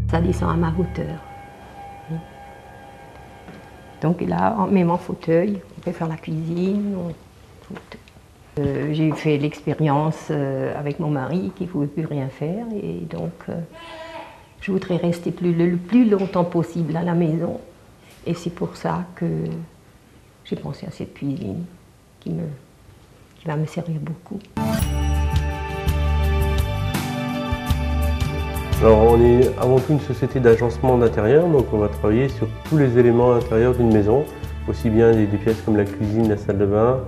Ça descend à ma hauteur. Donc là, même en fauteuil, on peut faire la cuisine. J'ai fait l'expérience avec mon mari qui ne pouvait plus rien faire et donc je voudrais rester le plus longtemps possible à la maison. Et c'est pour ça que j'ai pensé à cette cuisine qui va me servir beaucoup. Alors on est avant tout une société d'agencement d'intérieur, donc on va travailler sur tous les éléments intérieurs d'une maison, aussi bien des pièces comme la cuisine, la salle de bain,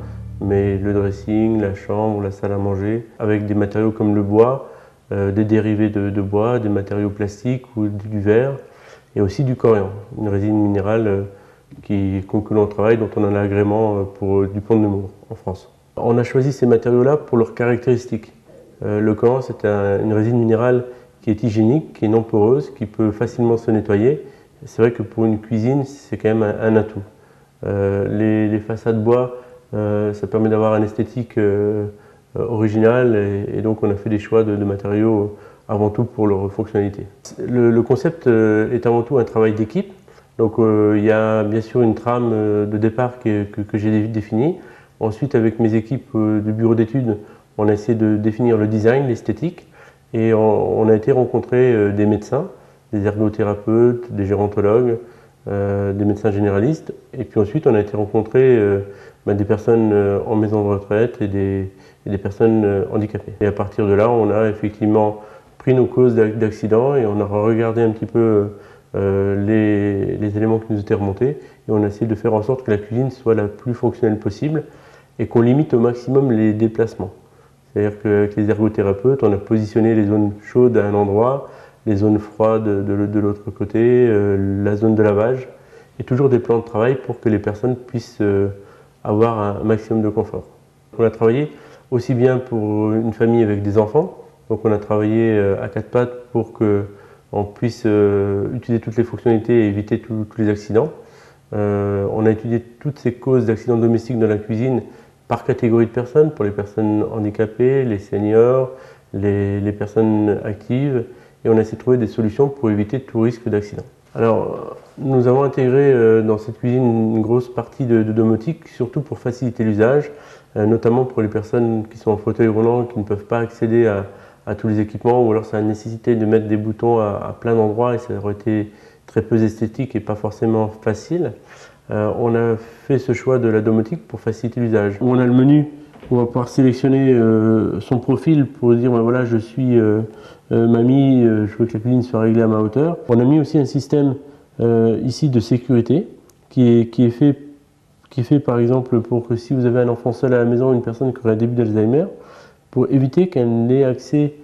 mais le dressing, la chambre, la salle à manger, avec des matériaux comme le bois, des dérivés de bois, des matériaux plastiques ou du verre, et aussi du coriandre, une résine minérale que l'on travaille, dont on a l'agrément pour Dupont de Nemours en France. On a choisi ces matériaux-là pour leurs caractéristiques. Le coriandre, c'est une résine minérale qui est hygiénique, qui est non poreuse, qui peut facilement se nettoyer. C'est vrai que pour une cuisine, c'est quand même un atout. Les façades bois, ça permet d'avoir un esthétique original et donc on a fait des choix de matériaux avant tout pour leur fonctionnalité. Le concept est avant tout un travail d'équipe. Donc il y a bien sûr une trame de départ que j'ai définie. Ensuite, avec mes équipes de bureau d'études, on a essayé de définir le design, l'esthétique. Et on a été rencontrer des médecins, des ergothérapeutes, des gérontologues, des médecins généralistes. Et puis ensuite, on a été rencontrer des personnes en maison de retraite et des personnes handicapées. Et à partir de là, on a effectivement pris nos causes d'accidents et on a regardé un petit peu les éléments qui nous étaient remontés. Et on a essayé de faire en sorte que la cuisine soit la plus fonctionnelle possible et qu'on limite au maximum les déplacements. C'est-à-dire qu'avec les ergothérapeutes, on a positionné les zones chaudes à un endroit, les zones froides de l'autre côté, la zone de lavage, et toujours des plans de travail pour que les personnes puissent avoir un maximum de confort. On a travaillé aussi bien pour une famille avec des enfants, donc on a travaillé à quatre pattes pour qu'on puisse utiliser toutes les fonctionnalités et éviter tous les accidents. On a étudié toutes ces causes d'accidents domestiques dans la cuisine par catégorie de personnes, pour les personnes handicapées, les seniors, les personnes actives, et on a essayé de trouver des solutions pour éviter tout risque d'accident. Alors, nous avons intégré dans cette cuisine une grosse partie de domotique, surtout pour faciliter l'usage, notamment pour les personnes qui sont en fauteuil roulant, qui ne peuvent pas accéder à tous les équipements, ou alors ça a nécessité de mettre des boutons à plein d'endroits, et ça aurait été très peu esthétique et pas forcément facile. On a fait ce choix de la domotique pour faciliter l'usage. On a le menu où on va pouvoir sélectionner son profil pour dire ben voilà, je suis mamie, je veux que la cuisine soit réglée à ma hauteur. On a mis aussi un système ici de sécurité qui est fait par exemple pour que si vous avez un enfant seul à la maison, une personne qui aurait un début d'Alzheimer, pour éviter qu'elle n'ait accès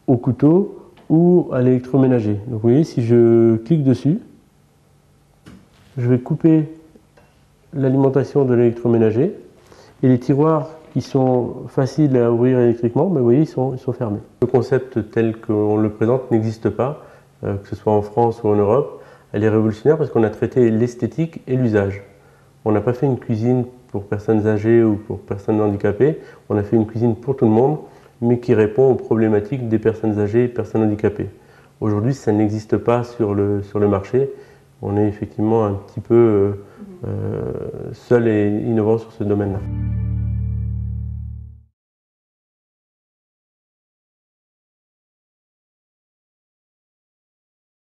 au couteau ou à l'électroménager. Donc vous voyez, si je clique dessus, je vais couper l'alimentation de l'électroménager et les tiroirs qui sont faciles à ouvrir électriquement, vous voyez, ils sont fermés. Le concept tel qu'on le présente n'existe pas, que ce soit en France ou en Europe. Elle est révolutionnaire parce qu'on a traité l'esthétique et l'usage. On n'a pas fait une cuisine pour personnes âgées ou pour personnes handicapées, on a fait une cuisine pour tout le monde, mais qui répond aux problématiques des personnes âgées et des personnes handicapées. Aujourd'hui, ça n'existe pas sur le marché. On est effectivement un petit peu seul et innovant sur ce domaine-là.